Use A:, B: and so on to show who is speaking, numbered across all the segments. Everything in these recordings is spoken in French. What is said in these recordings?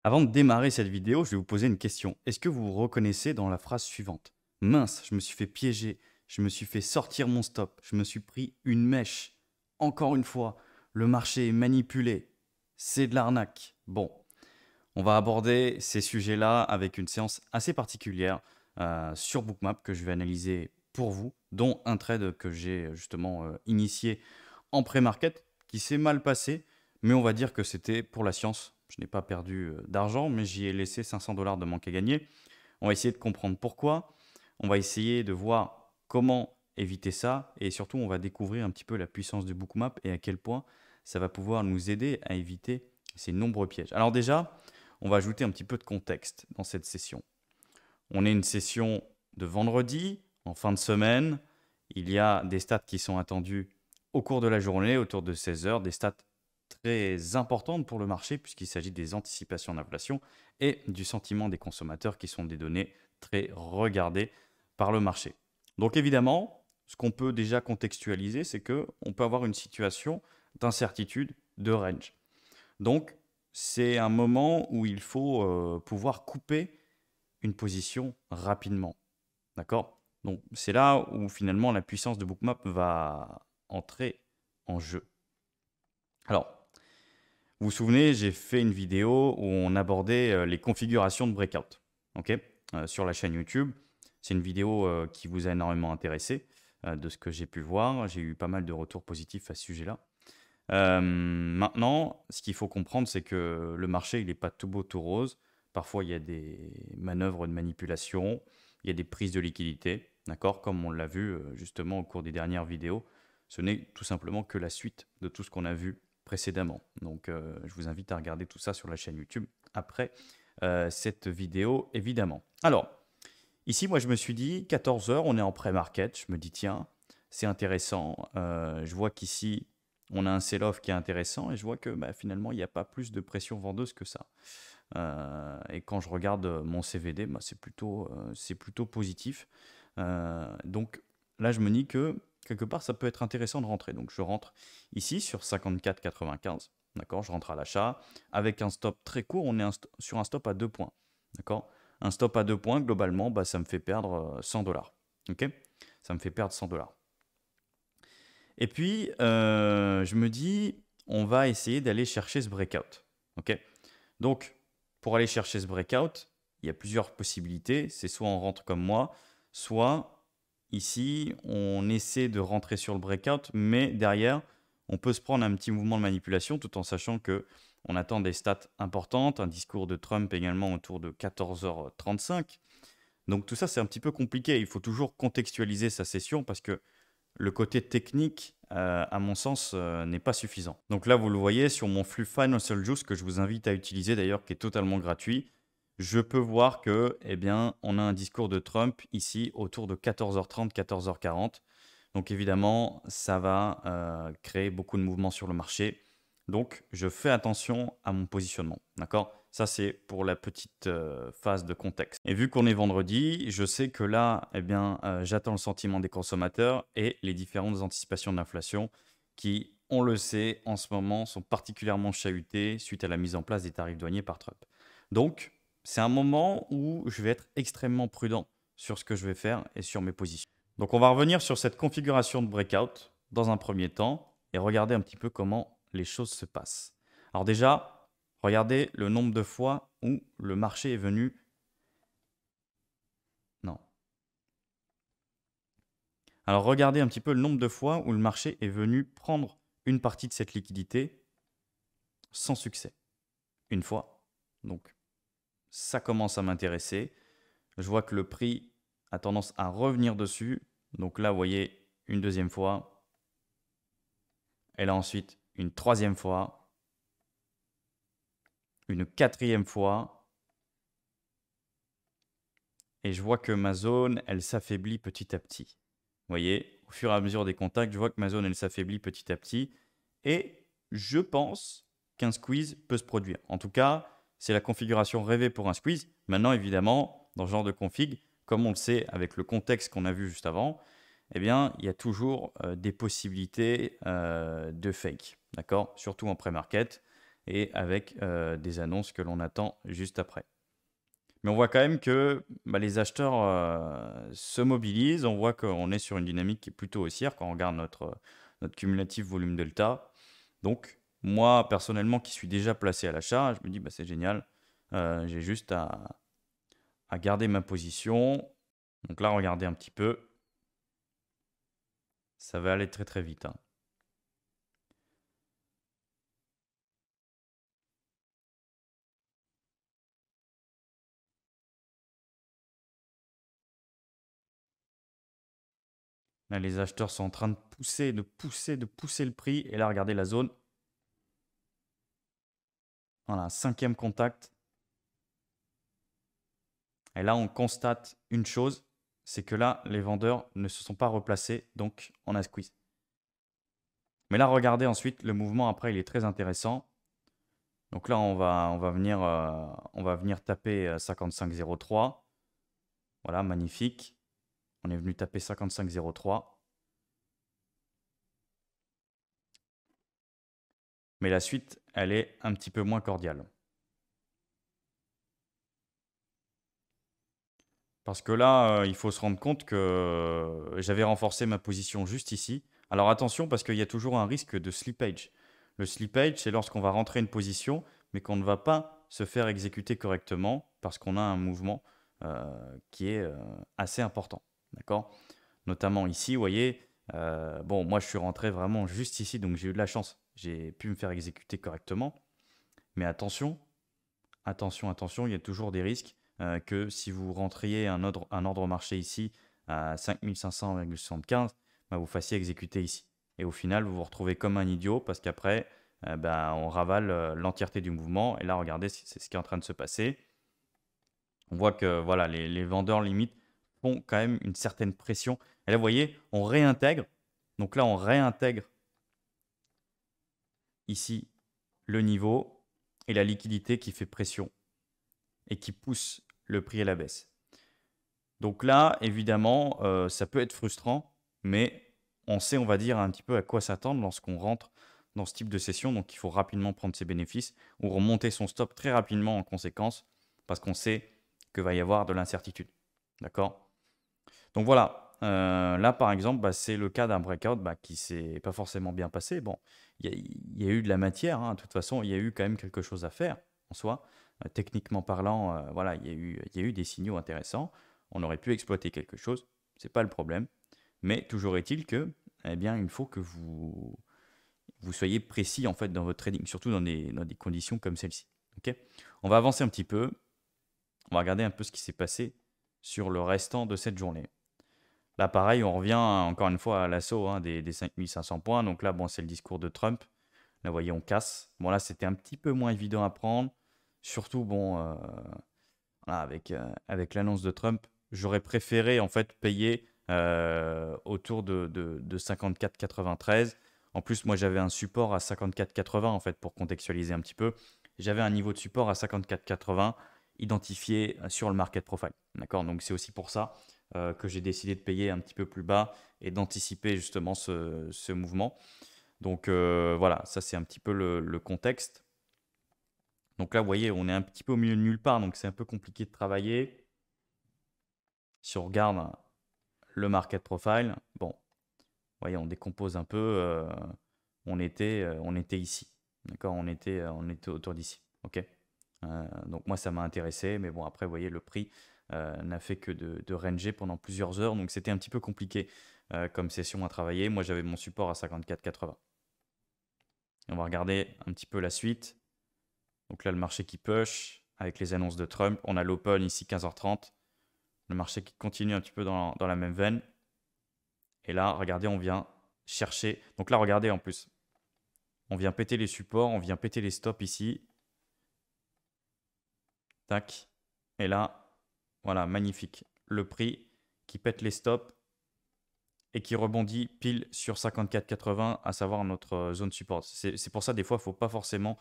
A: Avant de démarrer cette vidéo, je vais vous poser une question. Est-ce que vous vous reconnaissez dans la phrase suivante? Mince, je me suis fait piéger, je me suis fait sortir mon stop, je me suis pris une mèche. Encore une fois, le marché est manipulé. C'est de l'arnaque. Bon, on va aborder ces sujets-là avec une séance assez particulière sur Bookmap que je vais analyser pour vous, dont un trade que j'ai justement initié en pré-market qui s'est mal passé, mais on va dire que c'était pour la science. Je n'ai pas perdu d'argent, mais j'y ai laissé 500 $ de manque à gagner. On va essayer de comprendre pourquoi. On va essayer de voir comment éviter ça. Et surtout, on va découvrir un petit peu la puissance du Bookmap et à quel point ça va pouvoir nous aider à éviter ces nombreux pièges. Alors déjà, on va ajouter un petit peu de contexte dans cette session. On est une session de vendredi, en fin de semaine. Il y a des stats qui sont attendus au cours de la journée, autour de 16 heures, des stats très importantes pour le marché puisqu'il s'agit des anticipations d'inflation et du sentiment des consommateurs qui sont des données très regardées par le marché. Donc évidemment, ce qu'on peut déjà contextualiser, c'est qu'on peut avoir une situation d'incertitude de range. Donc c'est un moment où il faut pouvoir couper une position rapidement. D'accord? Donc c'est là où finalement la puissance de Bookmap va entrer en jeu. Alors, vous vous souvenez, j'ai fait une vidéo où on abordait les configurations de breakout, ok, sur la chaîne YouTube. C'est une vidéo qui vous a énormément intéressé de ce que j'ai pu voir. J'ai eu pas mal de retours positifs à ce sujet-là. Maintenant, ce qu'il faut comprendre, c'est que le marché, il n'est pas tout beau, tout rose. Parfois, il y a des manœuvres de manipulation, il y a des prises de liquidité, d'accord, comme on l'a vu justement au cours des dernières vidéos. Ce n'est tout simplement que la suite de tout ce qu'on a vu précédemment. Donc, je vous invite à regarder tout ça sur la chaîne YouTube après cette vidéo, évidemment. Alors, ici, moi, je me suis dit, 14 heures, on est en pré-market. Je me dis, tiens, c'est intéressant. Je vois qu'ici, on a un sell-off qui est intéressant et je vois que bah, finalement, il n'y a pas plus de pression vendeuse que ça. Et quand je regarde mon CVD, bah, c'est plutôt positif. Donc là, je me dis que quelque part, ça peut être intéressant de rentrer. Donc je rentre ici sur 54,95. D'accord, je rentre à l'achat avec un stop très court. On est sur un stop à 2 points. D'accord, un stop à 2 points, globalement, bah, ça me fait perdre 100 $. Ok, ça me fait perdre 100 $. Et puis, je me dis, on va essayer d'aller chercher ce breakout. Ok, donc, pour aller chercher ce breakout, il y a plusieurs possibilités. C'est soit on rentre comme moi, soit ici, on essaie de rentrer sur le breakout, mais derrière, on peut se prendre un petit mouvement de manipulation tout en sachant que on attend des stats importantes, un discours de Trump également autour de 14h35. Donc tout ça, c'est un petit peu compliqué. Il faut toujours contextualiser sa session parce que le côté technique, à mon sens, n'est pas suffisant. Donc là, vous le voyez sur mon flux Financial Juice que je vous invite à utiliser d'ailleurs, qui est totalement gratuit. Je peux voir que, eh bien, on a un discours de Trump ici autour de 14h30, 14h40. Donc évidemment, ça va créer beaucoup de mouvements sur le marché. Donc je fais attention à mon positionnement. D'accord? Ça, c'est pour la petite phase de contexte. Et vu qu'on est vendredi, je sais que là, eh bien, j'attends le sentiment des consommateurs et les différentes anticipations d'inflation qui, on le sait, en ce moment sont particulièrement chahutées suite à la mise en place des tarifs douaniers par Trump. Donc, c'est un moment où je vais être extrêmement prudent sur ce que je vais faire et sur mes positions. Donc, on va revenir sur cette configuration de breakout dans un premier temps et regarder un petit peu comment les choses se passent. Alors déjà, regardez le nombre de fois où le marché est venu. Non. Alors regardez un petit peu le nombre de fois où le marché est venu prendre une partie de cette liquidité sans succès. Une fois. Donc ça commence à m'intéresser. Je vois que le prix a tendance à revenir dessus. Donc là, vous voyez, une deuxième fois. Et là ensuite, une troisième fois. Une quatrième fois. Et je vois que ma zone, elle s'affaiblit petit à petit. Vous voyez, au fur et à mesure des contacts, je vois que ma zone, elle s'affaiblit petit à petit. Et je pense qu'un squeeze peut se produire. En tout cas, c'est la configuration rêvée pour un squeeze. Maintenant, évidemment, dans ce genre de config, comme on le sait avec le contexte qu'on a vu juste avant, eh bien, il y a toujours des possibilités de fake. D'accord? Surtout en pré-market. et avec des annonces que l'on attend juste après. Mais on voit quand même que les acheteurs se mobilisent. On voit qu'on est sur une dynamique qui est plutôt haussière quand on regarde notre cumulatif volume delta. Donc, moi, personnellement, qui suis déjà placé à l'achat, je me dis, c'est génial. J'ai juste à garder ma position. Donc là, regardez un petit peu. Ça va aller très très vite, hein. Là, les acheteurs sont en train de pousser, de pousser le prix. Et là, regardez la zone. Voilà, 5e contact. Et là, on constate une chose, c'est que là, les vendeurs ne se sont pas replacés, donc on a squeeze. Mais là, regardez ensuite, le mouvement après, il est très intéressant. Donc là, on va venir taper 55,03. Voilà, magnifique. On est venu taper 55,03. Mais la suite, elle est un petit peu moins cordiale. Parce que là, il faut se rendre compte que j'avais renforcé ma position juste ici. Alors attention, parce qu'il y a toujours un risque de slippage. Le slippage, c'est lorsqu'on va rentrer une position, mais qu'on ne va pas se faire exécuter correctement parce qu'on a un mouvement qui est assez important. D'accord? Notamment ici, vous voyez, bon, moi je suis rentré vraiment juste ici, donc j'ai eu de la chance. J'ai pu me faire exécuter correctement. Mais attention, attention, attention, il y a toujours des risques que si vous rentriez un ordre marché ici à 5500,75, vous fassiez exécuter ici. Et au final, vous vous retrouvez comme un idiot parce qu'après, on ravale l'entièreté du mouvement. Et là, regardez, c'est ce qui est en train de se passer. On voit que voilà, les vendeurs limite font quand même une certaine pression. Et là, vous voyez, on réintègre. Donc là, on réintègre ici le niveau et la liquidité qui fait pression et qui pousse le prix à la baisse. Donc là, évidemment, ça peut être frustrant, mais on sait, on va dire, un petit peu à quoi s'attendre lorsqu'on rentre dans ce type de session. Donc il faut rapidement prendre ses bénéfices ou remonter son stop très rapidement en conséquence parce qu'on sait qu'il va y avoir de l'incertitude. D'accord? Donc voilà. Là, par exemple, c'est le cas d'un breakout qui ne s'est pas forcément bien passé. Bon, il y a eu de la matière, hein. De toute façon, il y a eu quand même quelque chose à faire en soi. Techniquement parlant, voilà, il y a eu des signaux intéressants. On aurait pu exploiter quelque chose, c'est pas le problème. Mais toujours est-il que, eh bien, il faut que vous soyez précis en fait dans votre trading, surtout dans des conditions comme celle-ci. Ok. On va avancer un petit peu. On va regarder un peu ce qui s'est passé sur le restant de cette journée. Là, pareil, on revient encore une fois à l'assaut des 5500 points. Donc là, bon, c'est le discours de Trump. Là, vous voyez, on casse. Bon, là, c'était un petit peu moins évident à prendre. Surtout, bon, voilà, avec l'annonce de Trump, j'aurais préféré en fait payer autour de 54,93. En plus, moi, j'avais un support à 54,80 en fait pour contextualiser un petit peu. J'avais un niveau de support à 54,80 identifié sur le market profile. D'accord? Donc, c'est aussi pour ça que j'ai décidé de payer un petit peu plus bas et d'anticiper justement ce mouvement. Donc, voilà, ça c'est un petit peu le contexte. Donc là, vous voyez, on est un petit peu au milieu de nulle part, donc c'est un peu compliqué de travailler. Si on regarde le market profile, bon, vous voyez, on décompose un peu. On était ici, d'accord? On était autour d'ici, ok? Donc moi, ça m'a intéressé, mais bon, après, vous voyez, le prix n'a fait que de ranger pendant plusieurs heures, donc c'était un petit peu compliqué comme session à travailler. Moi, j'avais mon support à 54,80. On va regarder un petit peu la suite. Donc là, le marché qui push avec les annonces de Trump. On a l'open ici 15h30. Le marché qui continue un petit peu dans la même veine. Et là, regardez, on vient chercher. Donc là, regardez en plus. On vient péter les supports, on vient péter les stops ici. Tac. Et là, voilà, magnifique. Le prix qui pète les stops et qui rebondit pile sur 54,80, à savoir notre zone support. C'est pour ça, des fois, il ne faut pas forcément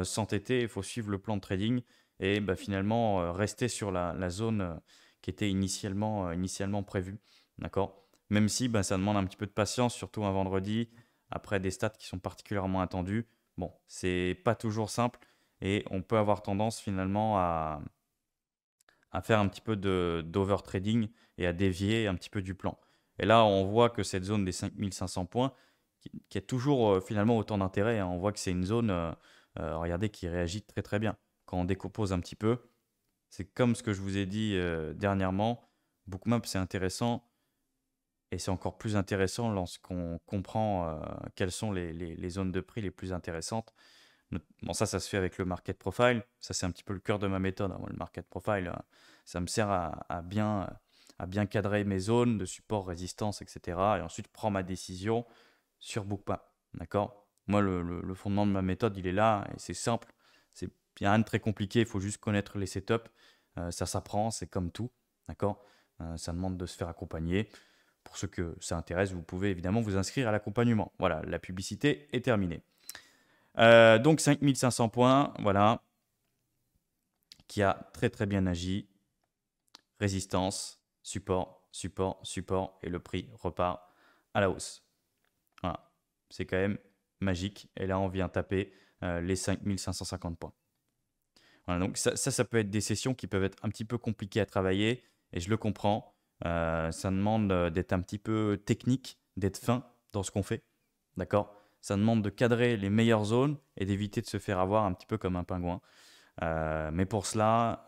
A: s'entêter, il faut suivre le plan de trading et finalement rester sur la zone qui était initialement prévue. D'accord? Même si ça demande un petit peu de patience, surtout un vendredi, après des stats qui sont particulièrement attendus. bon, c'est pas toujours simple et on peut avoir tendance finalement à faire un petit peu d'overtrading et à dévier un petit peu du plan. Et là, on voit que cette zone des 5500 points, qui a toujours finalement autant d'intérêt, hein, on voit que c'est une zone, regardez, qui réagit très très bien. Quand on décompose un petit peu, c'est comme ce que je vous ai dit dernièrement, Bookmap c'est intéressant et c'est encore plus intéressant lorsqu'on comprend quelles sont les zones de prix les plus intéressantes. Bon, ça se fait avec le market profile. Ça, c'est un petit peu le cœur de ma méthode, hein. Moi, le market profile, ça me sert à bien cadrer mes zones de support, résistance, etc. Et ensuite, prendre ma décision sur Bookmap. D'accord? Moi, le fondement de ma méthode, il est là et c'est simple. Il n'y a rien de très compliqué. Il faut juste connaître les setups. Ça s'apprend, c'est comme tout. D'accord? Ça demande de se faire accompagner. Pour ceux que ça intéresse, vous pouvez évidemment vous inscrire à l'accompagnement. Voilà, la publicité est terminée. Donc 5500 points, voilà, qui a très très bien agi. Résistance, support, support, support, et le prix repart à la hausse. Voilà, c'est quand même magique. Et là, on vient taper les 5550 points. Voilà, donc ça peut être des sessions qui peuvent être un petit peu compliquées à travailler, et je le comprends. Ça demande d'être un petit peu technique, d'être fin dans ce qu'on fait. D'accord? Ça demande de cadrer les meilleures zones et d'éviter de se faire avoir un petit peu comme un pingouin. Mais pour cela,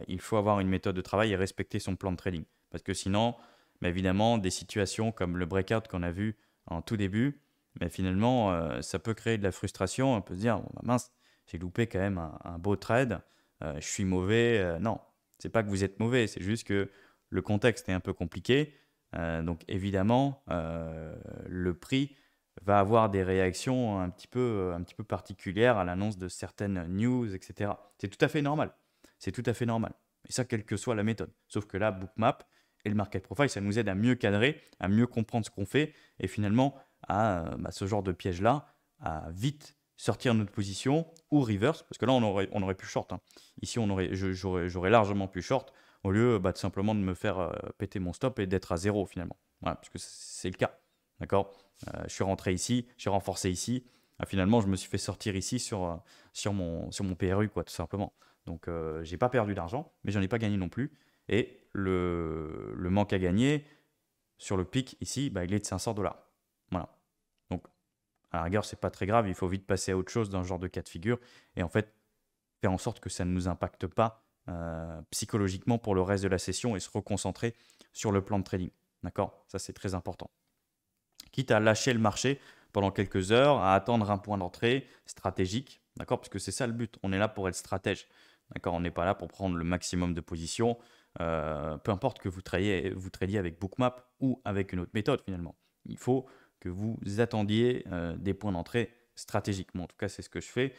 A: il faut avoir une méthode de travail et respecter son plan de trading. Parce que sinon, bah évidemment, des situations comme le breakout qu'on a vu en tout début, mais finalement, ça peut créer de la frustration. On peut se dire, bon, bah mince, j'ai loupé quand même un beau trade, je suis mauvais. Non, c'est pas que vous êtes mauvais, c'est juste que le contexte est un peu compliqué. Donc évidemment, le prix va avoir des réactions un petit peu particulières à l'annonce de certaines news, etc. C'est tout à fait normal. C'est tout à fait normal. Et ça, quelle que soit la méthode. Sauf que là, Bookmap et le Market Profile, ça nous aide à mieux cadrer, à mieux comprendre ce qu'on fait et finalement à ce genre de piège-là, à vite sortir notre position ou reverse, parce que là, on aurait pu short, hein. Ici, j'aurais largement pu short au lieu de simplement de me faire péter mon stop et d'être à zéro finalement. Voilà, parce que c'est le cas. D'accord? Je suis rentré ici, j'ai renforcé ici. Finalement, je me suis fait sortir ici sur mon PRU, quoi, tout simplement. Donc, j'ai pas perdu d'argent, mais j'en ai pas gagné non plus. Et le manque à gagner sur le pic ici, bah, il est de 500 $. Voilà. Donc, à la rigueur, c'est pas très grave. Il faut vite passer à autre chose dans ce genre de cas de figure. Et en fait, faire en sorte que ça ne nous impacte pas psychologiquement pour le reste de la session et se reconcentrer sur le plan de trading. D'accord? Ça, c'est très important. Quitte à lâcher le marché pendant quelques heures, à attendre un point d'entrée stratégique, d'accord? Parce que c'est ça le but, on est là pour être stratège, d'accord? On n'est pas là pour prendre le maximum de positions, peu importe que vous tradiez avec Bookmap ou avec une autre méthode finalement. Il faut que vous attendiez des points d'entrée stratégiques. Moi, en tout cas, c'est ce que je fais.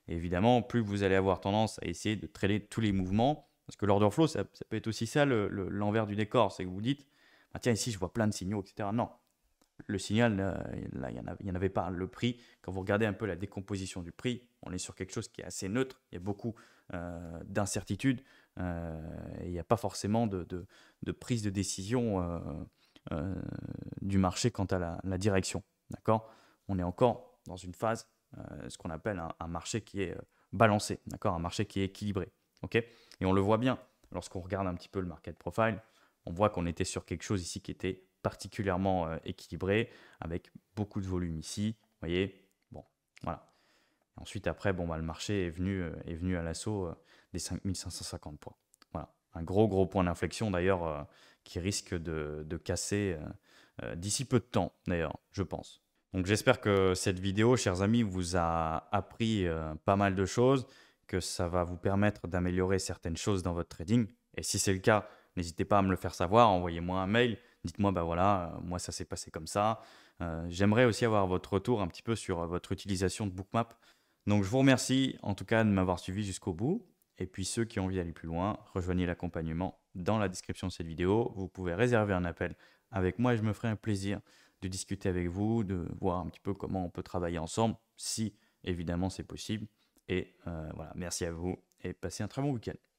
A: Et évidemment, plus vous allez avoir tendance à essayer de trader tous les mouvements, parce que l'order flow, ça peut être aussi ça l'envers du décor, c'est que vous dites, ah, tiens, ici, je vois plein de signaux, etc. Non, le signal, là, il n'y en avait pas. Le prix, quand vous regardez un peu la décomposition du prix, on est sur quelque chose qui est assez neutre. Il y a beaucoup d'incertitudes. Il n'y a pas forcément de prise de décision du marché quant à la direction. D'accord? On est encore dans une phase, ce qu'on appelle un marché qui est balancé. D'accord? Un marché qui est équilibré. OK? Et on le voit bien lorsqu'on regarde un petit peu le market profile. On voit qu'on était sur quelque chose ici qui était particulièrement équilibré, avec beaucoup de volume ici. Vous voyez, bon, voilà. Et ensuite, après, bon, bah, le marché est venu à l'assaut des 5550 points. Voilà. Un gros point d'inflexion, d'ailleurs, qui risque de casser d'ici peu de temps, d'ailleurs, je pense. Donc, j'espère que cette vidéo, chers amis, vous a appris pas mal de choses, que ça va vous permettre d'améliorer certaines choses dans votre trading. Et si c'est le cas, n'hésitez pas à me le faire savoir, envoyez-moi un mail, dites-moi, bah voilà, moi ça s'est passé comme ça. J'aimerais aussi avoir votre retour un petit peu sur votre utilisation de Bookmap. Donc je vous remercie en tout cas de m'avoir suivi jusqu'au bout. Et puis ceux qui ont envie d'aller plus loin, rejoignez l'accompagnement dans la description de cette vidéo. Vous pouvez réserver un appel avec moi et je me ferai un plaisir de discuter avec vous, de voir un petit peu comment on peut travailler ensemble, si évidemment c'est possible. Et voilà, merci à vous et passez un très bon week-end.